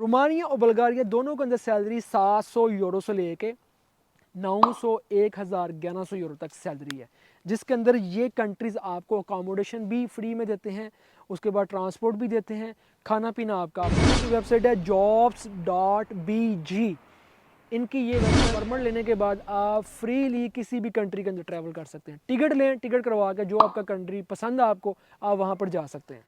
Romania और Bulgaria दोनों के अंदर सैलरी 700 यूरो से लेके 900, 1000, 1100 यूरो तक सैलरी है, जिसके अंदर ये कंट्रीज़ आपको अकोमोडेशन भी फ्री में देते हैं, उसके बाद ट्रांसपोर्ट भी देते हैं, खाना पीना आपका। वेबसाइट है jobs.bg। इनकी ये परमिट लेने के बाद आप फ्रीली किसी भी कंट्री के अंदर ट्रैवल कर सकते हैं। टिकट लें, टिकट करवा के जो आपका कंट्री पसंद है आपको, आप वहाँ पर जा सकते हैं।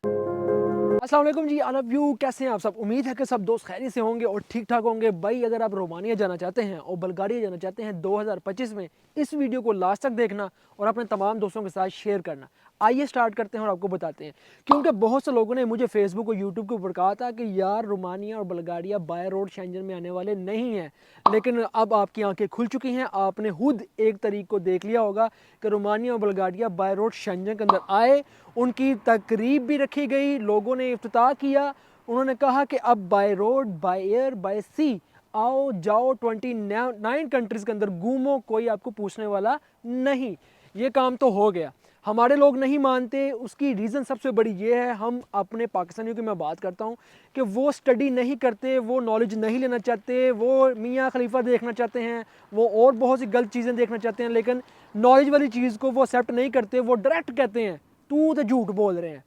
अस्सलाम वालेकुम जी, आई लव यू। कैसे हैं आप सब? उम्मीद है कि सब दोस्त खैरियत से होंगे और ठीक ठाक होंगे। भाई अगर आप रोमानिया जाना चाहते हैं और बुल्गारिया जाना चाहते हैं 2025 में, इस वीडियो को लास्ट तक देखना और अपने तमाम दोस्तों के साथ शेयर करना। आइए स्टार्ट करते हैं और आपको बताते हैं, क्योंकि बहुत से लोगों ने मुझे फेसबुक और यूट्यूब के ऊपर कहा था कि यार रोमानिया और बुल्गारिया बाय रोड शेंजन में आने वाले नहीं हैं, लेकिन अब आपकी आंखें खुल चुकी हैं। आपने खुद एक तारीख को देख लिया होगा कि रोमानिया और बुल्गारिया बाय रोड शेंजन के अंदर आए, उनकी तकरीब भी रखी गई, लोगों ने इफ्तिताह किया। उन्होंने कहा कि अब by road, by air, by sea आओ जाओ, 29 कंट्रीज़ के अंदर घूमो, कोई आपको पूछने वाला नहीं। ये काम तो हो गया। हमारे लोग नहीं मानते, उसकी रीज़न सबसे बड़ी ये है, हम अपने पाकिस्तानियों की मैं बात करता हूँ कि वो स्टडी नहीं करते, वो नॉलेज नहीं लेना चाहते, वो मियाँ खलीफा देखना चाहते हैं, वो और बहुत सी गलत चीज़ें देखना चाहते हैं, लेकिन नॉलेज वाली चीज़ को वो एक्सेप्ट नहीं करते। वो डायरेक्ट कहते हैं तू तो झूठ बोल रहे हैं।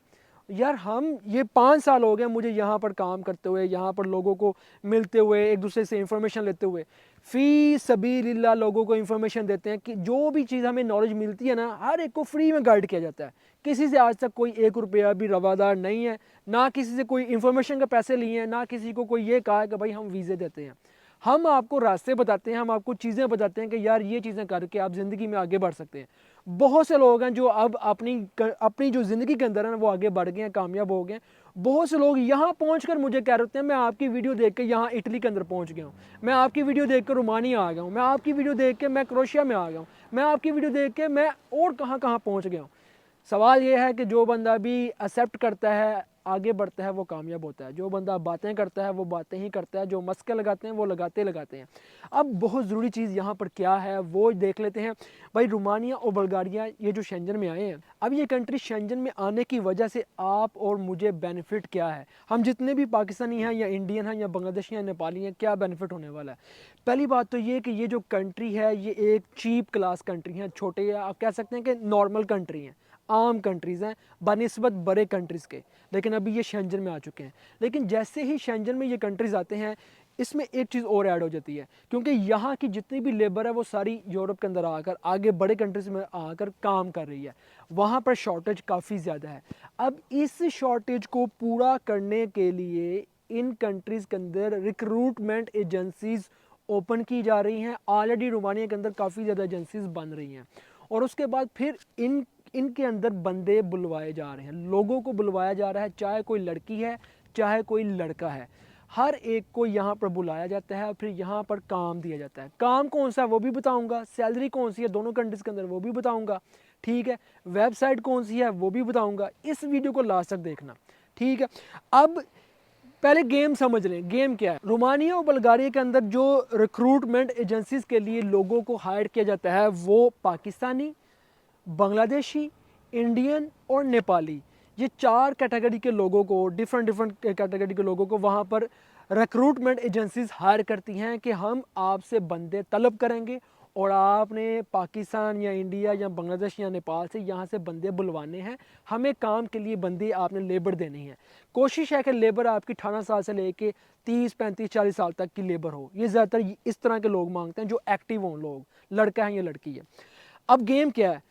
यार हम ये 5 साल हो गए मुझे यहाँ पर काम करते हुए, यहाँ पर लोगों को मिलते हुए, एक दूसरे से इंफॉर्मेशन लेते हुए, फ़ी सबीलिल्लाह लोगों को इंफॉर्मेशन देते हैं कि जो भी चीज़ हमें नॉलेज मिलती है ना, हर एक को फ्री में गाइड किया जाता है। किसी से आज तक कोई 1 रुपया भी रवादार नहीं है, ना किसी से कोई इंफॉर्मेशन के पैसे लिए हैं, ना किसी को कोई ये कहा है कि भाई हम वीज़े देते हैं। हम आपको रास्ते बताते हैं, हम आपको चीज़ें बताते हैं कि यार ये चीज़ें करके आप ज़िंदगी में आगे बढ़ सकते हैं। बहुत से लोग हैं जो अब अपनी जो ज़िंदगी के अंदर है ना, वो आगे बढ़ गए हैं, कामयाब हो गए हैं। बहुत से लोग यहाँ पहुँचकर मुझे कह रहे हैं मैं आपकी वीडियो देख के यहाँ इटली के अंदर पहुँच गया हूँ, मैं आपकी वीडियो देख कर रोमानिया आ गया हूँ, मैं आपकी वीडियो देख के मैं क्रोशिया में आ गया हूँ, मैं आपकी वीडियो देख के मैं और कहाँ कहाँ पहुँच गया हूँ। सवाल ये है कि जो बंदा भी एक्सेप्ट करता है, आगे बढ़ता है, वो कामयाब होता है। जो बंदा बातें करता है वो बातें ही करता है, जो मस्के लगाते हैं वो लगाते हैं। अब बहुत ज़रूरी चीज़ यहाँ पर क्या है वो देख लेते हैं। भाई रोमानिया और बुल्गारिया ये जो शेंजन में आए हैं, अब ये कंट्री शेंजन में आने की वजह से आप और मुझे बेनिफिट क्या है, हम जितने भी पाकिस्तानी हैं या इंडियन हैं या बांग्लादेशी हैं, नेपाली हैं, क्या बेनिफिट होने वाला है। पहली बात तो ये कि ये जो कंट्री है ये एक चीप क्लास कंट्री है, छोटे या आप कह सकते हैं कि नॉर्मल कंट्री हैं, आम कंट्रीज़ हैं बनिस्बत बड़े कंट्रीज़ के, लेकिन अभी ये शेंजन में आ चुके हैं। लेकिन जैसे ही शेंजन में ये कंट्रीज़ आते हैं, इसमें एक चीज़ और ऐड हो जाती है, क्योंकि यहाँ की जितनी भी लेबर है वो सारी यूरोप के अंदर आकर, आगे बड़े कंट्रीज़ में आकर काम कर रही है। वहाँ पर शॉर्टेज काफ़ी ज़्यादा है। अब इस शॉर्टेज को पूरा करने के लिए इन कंट्रीज़ के अंदर रिक्रूटमेंट एजेंसीज़ ओपन की जा रही हैं। ऑलरेडी रोमानिया के अंदर काफ़ी ज़्यादा एजेंसीज़ बन रही हैं, और उसके बाद फिर इनके अंदर बंदे बुलवाए जा रहे हैं, लोगों को बुलवाया जा रहा है, चाहे कोई लड़की है चाहे कोई लड़का है, हर एक को यहाँ पर बुलाया जाता है और फिर यहाँ पर काम दिया जाता है। काम कौन सा है वो भी बताऊँगा, सैलरी कौन सी है दोनों कंट्रीज़ के अंदर वो भी बताऊँगा, ठीक है, वेबसाइट कौन सी है वो भी बताऊँगा। इस वीडियो को लास्ट तक देखना, ठीक है। अब पहले गेम समझ लें, गेम क्या है। रोमानिया और बुल्गारिया के अंदर जो रिक्रूटमेंट एजेंसीज के लिए लोगों को हायर किया जाता है वो पाकिस्तानी, बांग्लादेशी, इंडियन और नेपाली, ये 4 कैटेगरी के लोगों को, डिफरेंट कैटेगरी के लोगों को वहाँ पर रिक्रूटमेंट एजेंसीज हायर करती हैं कि हम आपसे बंदे तलब करेंगे और आपने पाकिस्तान या इंडिया या बांग्लादेश या नेपाल से यहाँ से बंदे बुलवाने हैं, हमें काम के लिए बंदे आपने लेबर देनी है। कोशिश है कि लेबर आपकी 18 साल से लेके 30, 35, 40 साल तक की लेबर हो। ये ज़्यादातर इस तरह के लोग मांगते हैं जो एक्टिव हों लोग, लड़का है या लड़की है। अब गेम क्या है,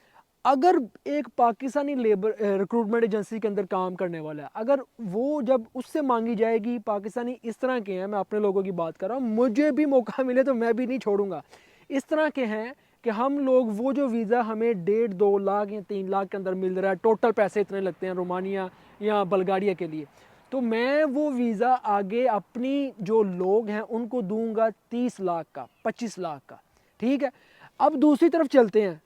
अगर एक पाकिस्तानी लेबर रिक्रूटमेंट एजेंसी के अंदर काम करने वाला है, अगर वो जब उससे मांगी जाएगी, पाकिस्तानी इस तरह के हैं, मैं अपने लोगों की बात कर रहा हूँ, मुझे भी मौका मिले तो मैं भी नहीं छोड़ूंगा, इस तरह के हैं कि हम लोग वो जो वीज़ा हमें 1.5-2 लाख या 3 लाख के अंदर मिल रहा है, टोटल पैसे इतने लगते हैं रोमानिया या बुल्गारिया के लिए, तो मैं वो वीज़ा आगे अपनी जो लोग हैं उनको दूंगा 30 लाख का, 25 लाख का, ठीक है। अब दूसरी तरफ चलते हैं,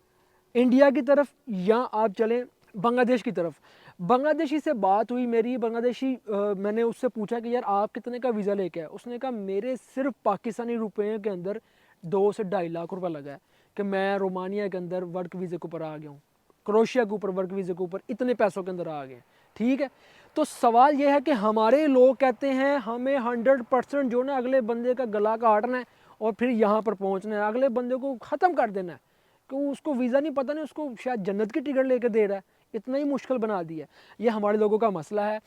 इंडिया की तरफ, या आप चलें बांग्लादेश की तरफ। बांग्लादेशी से बात हुई मेरी, बांग्लादेशी मैंने उससे पूछा कि यार आप कितने का वीज़ा लेके आए। उसने कहा मेरे सिर्फ पाकिस्तानी रुपये के अंदर 2 से 2.5 लाख रुपए लगा है कि मैं रोमानिया के अंदर वर्क वीज़े के ऊपर आ गया हूँ, क्रोशिया के ऊपर वर्क वीज़े के ऊपर इतने पैसों के अंदर आ गए। ठीक है। तो सवाल ये है कि हमारे लोग कहते हैं हमें 100% जो ना अगले बंदे का गला काटना है और फिर यहाँ पर पहुँचना है, अगले बंदे को ख़त्म कर देना है कि उसको वीज़ा नहीं, पता नहीं उसको शायद जन्नत की टिकट लेकर दे रहा है, इतना ही मुश्किल बना दिया। ये हमारे लोगों का मसला है।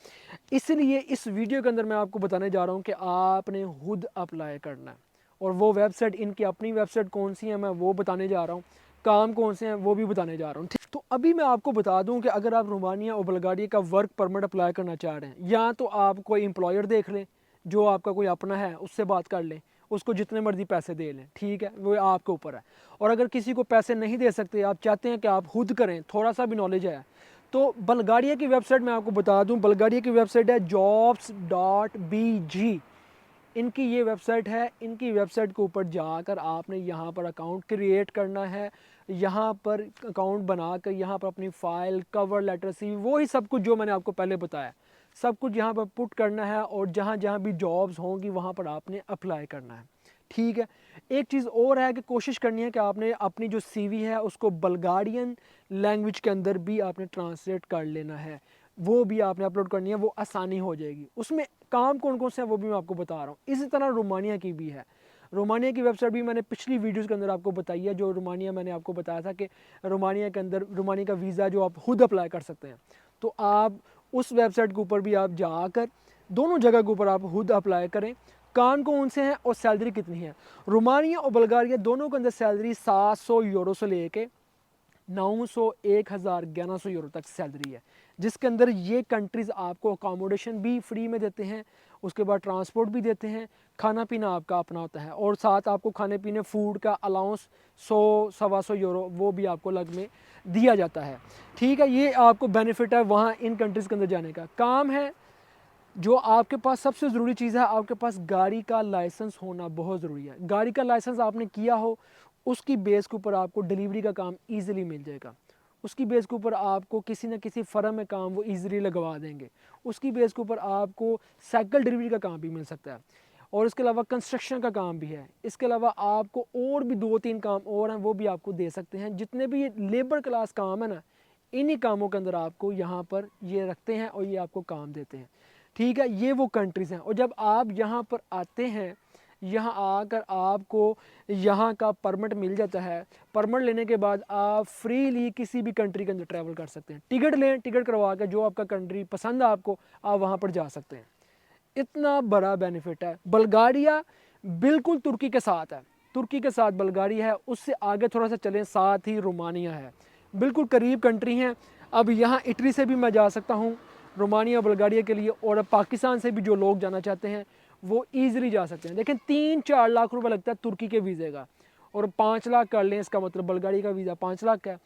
इसलिए इस वीडियो के अंदर मैं आपको बताने जा रहा हूँ कि आपने खुद अप्लाई करना है, और वो वेबसाइट, इनकी अपनी वेबसाइट कौन सी है मैं वो बताने जा रहा हूँ, काम कौन से हैं वो भी बताने जा रहा हूँ। तो अभी मैं आपको बता दूं कि अगर आप रोमानिया और बुल्गारिया का वर्क परमिट अप्लाई करना चाह रहे हैं, या तो आप कोई एम्प्लॉयर देख लें जो आपका कोई अपना है, उससे बात कर लें, उसको जितने मर्जी पैसे दे लें, ठीक है, वो आपके ऊपर है। और अगर किसी को पैसे नहीं दे सकते, आप चाहते हैं कि आप खुद करें, थोड़ा सा भी नॉलेज है, तो बुल्गारिया की वेबसाइट मैं आपको बता दूं, बुल्गारिया की वेबसाइट है jobs.bg। इनकी ये वेबसाइट है। इनकी वेबसाइट के ऊपर जाकर आपने यहाँ पर अकाउंट क्रिएट करना है, यहाँ पर अकाउंट बनाकर यहाँ पर अपनी फ़ाइल, कवर लेटर, सी वो ही सब कुछ जो मैंने आपको पहले बताया, सब कुछ यहाँ पर पुट करना है, और जहाँ जहाँ भी जॉब्स होंगी वहाँ पर आपने अप्लाई करना है, ठीक है। एक चीज़ और है कि कोशिश करनी है कि आपने अपनी जो सीवी है उसको बुल्गारियन लैंग्वेज के अंदर भी आपने ट्रांसलेट कर लेना है, वो भी आपने अपलोड करनी है, वो आसानी हो जाएगी। उसमें काम कौन कौन से हैं वो भी मैं आपको बता रहा हूँ। इसी तरह रोमानिया की भी है। रोमानिया की वेबसाइट भी मैंने पिछली वीडियोस के अंदर आपको बताई है। जो रोमानिया, मैंने आपको बताया था कि रोमानिया के अंदर रोमानिया का वीज़ा जो आप खुद अप्लाई कर सकते हैं, तो आप उस वेबसाइट के ऊपर भी आप जाकर दोनों जगह के ऊपर आप खुद अप्लाई करें। काम कौन से हैं और सैलरी कितनी है। रोमानिया और बुल्गारिया दोनों के अंदर सैलरी 700 यूरो से लेके 900, 1000, 1100 यूरो तक सैलरी है, जिसके अंदर ये कंट्रीज़ आपको अकोमोडेशन भी फ्री में देते हैं, उसके बाद ट्रांसपोर्ट भी देते हैं, खाना पीना आपका अपना होता है, और साथ आपको खाने पीने फूड का अलाउंस 100-125 यूरो वो भी आपको अलग में दिया जाता है, ठीक है। ये आपको बेनिफिट है वहाँ इन कंट्रीज़ के अंदर जाने का। काम है जो आपके पास सबसे ज़रूरी चीज़ है, आपके पास गाड़ी का लाइसेंस होना बहुत ज़रूरी है। गाड़ी का लाइसेंस आपने किया हो, उसकी बेस के ऊपर आपको डिलीवरी का काम ईज़िली मिल जाएगा। उसकी बेस के ऊपर आपको किसी न किसी फर्म में काम वो ईज़िली लगवा देंगे। उसकी बेस के ऊपर आपको साइकिल डिलीवरी का काम भी मिल सकता है, और इसके अलावा कंस्ट्रक्शन का काम भी है। इसके अलावा आपको और भी 2-3 काम और हैं, वो भी आपको दे सकते हैं। जितने भी ये लेबर क्लास काम है ना, इन्हीं कामों के अंदर आपको यहाँ पर ये रखते हैं और ये आपको काम देते हैं, ठीक है। ये वो कंट्रीज़ हैं। और जब आप यहाँ पर आते हैं, यहाँ आकर आपको यहाँ का परमिट मिल जाता है। परमिट लेने के बाद आप फ्रीली किसी भी कंट्री के अंदर ट्रैवल कर सकते हैं। टिकट लें, टिकट करवा के जो आपका कंट्री पसंद है आपको, आप वहाँ पर जा सकते हैं। इतना बड़ा बेनिफिट है। बुल्गारिया बिल्कुल तुर्की के साथ है, तुर्की के साथ बुल्गारिया है, उससे आगे थोड़ा सा चलें साथ ही रोमानिया है, बिल्कुल करीब कंट्री हैं। अब यहाँ इटली से भी मैं जा सकता हूँ रोमानिया बुल्गारिया के लिए, और पाकिस्तान से भी जो लोग जाना चाहते हैं वो ईज़िली जा सकते हैं। लेकिन 3-4 लाख रुपए लगता है तुर्की के वीज़े का, और 5 लाख कर लें, इसका मतलब बुल्गारिया का वीज़ा 5 लाख का है।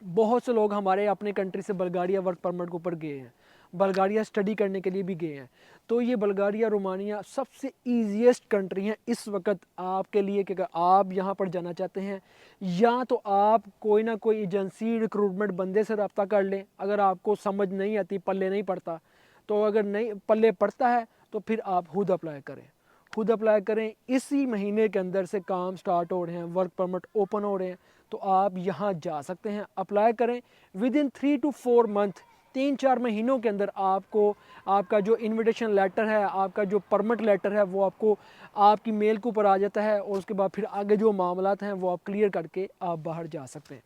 बहुत से लोग हमारे अपने कंट्री से बुल्गारिया वर्क परमिट के ऊपर गए हैं, बुल्गारिया स्टडी करने के लिए भी गए हैं। तो ये बुल्गारिया रोमानिया सबसे ईजीएस्ट कंट्री हैं इस वक्त आपके लिए, कि अगर आप यहाँ पर जाना चाहते हैं, या तो आप कोई ना कोई एजेंसी रिक्रूटमेंट बंदे से रब्ता कर लें। अगर आपको समझ नहीं आती, पल्ले नहीं पड़ता, तो अगर नहीं पल्ले पड़ता है तो फिर आप खुद अप्लाई करें, खुद अप्लाई करें। इसी महीने के अंदर से काम स्टार्ट हो रहे हैं, वर्क परमिट ओपन हो रहे हैं, तो आप यहाँ जा सकते हैं, अप्लाई करें। विद इन 3 to 4 मंथ, 3-4 महीनों के अंदर आपको आपका जो इनविटेशन लेटर है, आपका जो परमिट लेटर है, वो आपको आपकी मेल के ऊपर आ जाता है, और उसके बाद फिर आगे जो मामलात हैं वो आप क्लियर करके आप बाहर जा सकते हैं।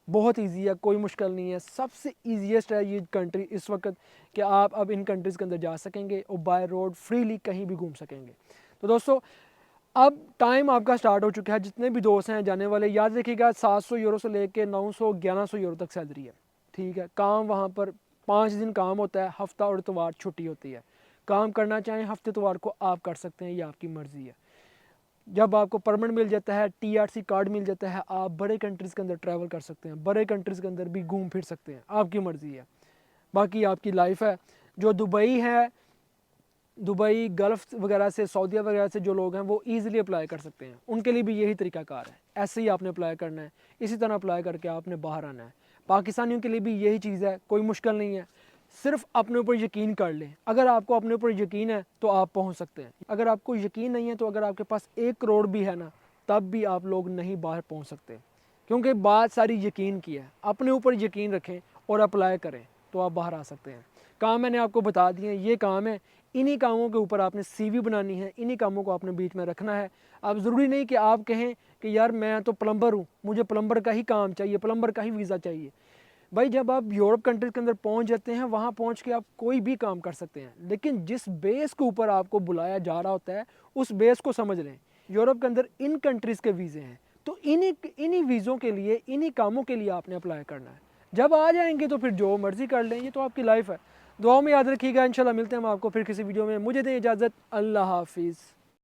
बहुत इजी है, कोई मुश्किल नहीं है, सबसे ईजीएस्ट है ये कंट्री इस वक्त कि आप अब इन कंट्रीज़ के अंदर जा सकेंगे और बाय रोड फ्रीली कहीं भी घूम सकेंगे। तो दोस्तों, अब टाइम आपका स्टार्ट हो चुका है। जितने भी दोस्त हैं जाने वाले, याद रखिएगा 700 यूरो से लेके 900-1100 यूरो तक सैलरी है, ठीक है। काम वहाँ पर 5 दिन काम होता है, हफ्ता और इतवार छुट्टी होती है। काम करना चाहें हफ्ते इतवार को आप कर सकते हैं, ये आपकी मर्ज़ी है। जब आपको परमिट मिल जाता है, टीआरसी कार्ड मिल जाता है, आप बड़े कंट्रीज़ के अंदर ट्रैवल कर सकते हैं, बड़े कंट्रीज़ के अंदर भी घूम फिर सकते हैं, आपकी मर्ज़ी है। बाकी आपकी लाइफ है। जो दुबई है, दुबई गल्फ़ वगैरह से, सऊदीया वगैरह से जो लोग हैं वो ईज़िली अप्लाई कर सकते हैं, उनके लिए भी यही तरीकाकार है। ऐसे ही आपने अप्लाई करना है, इसी तरह अप्लाई करके आपने बाहर आना है। पाकिस्तानियों के लिए भी यही चीज़ है, कोई मुश्किल नहीं है, सिर्फ अपने ऊपर यकीन कर लें। अगर आपको अपने ऊपर यकीन है तो आप पहुंच सकते हैं। अगर आपको यकीन नहीं है, तो अगर आपके पास 1 करोड़ भी है ना, तब भी आप लोग नहीं बाहर पहुंच सकते, क्योंकि बात सारी यकीन की है। अपने ऊपर यकीन रखें और अप्लाई करें, तो आप बाहर आ सकते हैं। काम मैंने आपको बता दिए, ये काम है, इन्हीं कामों के ऊपर आपने CV बनानी है, इन्हीं कामों को आपने बीच में रखना है। अब ज़रूरी नहीं कि आप कहें कि यार मैं तो प्लम्बर हूँ, मुझे प्लम्बर का ही काम चाहिए, प्लम्बर का ही वीज़ा चाहिए। भाई जब आप यूरोप कंट्रीज़ के अंदर पहुंच जाते हैं, वहां पहुंच के आप कोई भी काम कर सकते हैं, लेकिन जिस बेस के ऊपर आपको बुलाया जा रहा होता है उस बेस को समझ लें। यूरोप के अंदर इन कंट्रीज़ के वीज़े हैं, तो इन्हीं इन्हीं वीज़ों के लिए, इन्हीं कामों के लिए आपने अप्लाई करना है। जब आ जाएंगे तो फिर जो मर्ज़ी कर लें, ये तो आपकी लाइफ है। दुआओं में याद रखिएगा। इंशाल्लाह मिलते हैं हम आपको फिर किसी वीडियो में। मुझे दें इजाज़त। अल्लाह हाफिज़।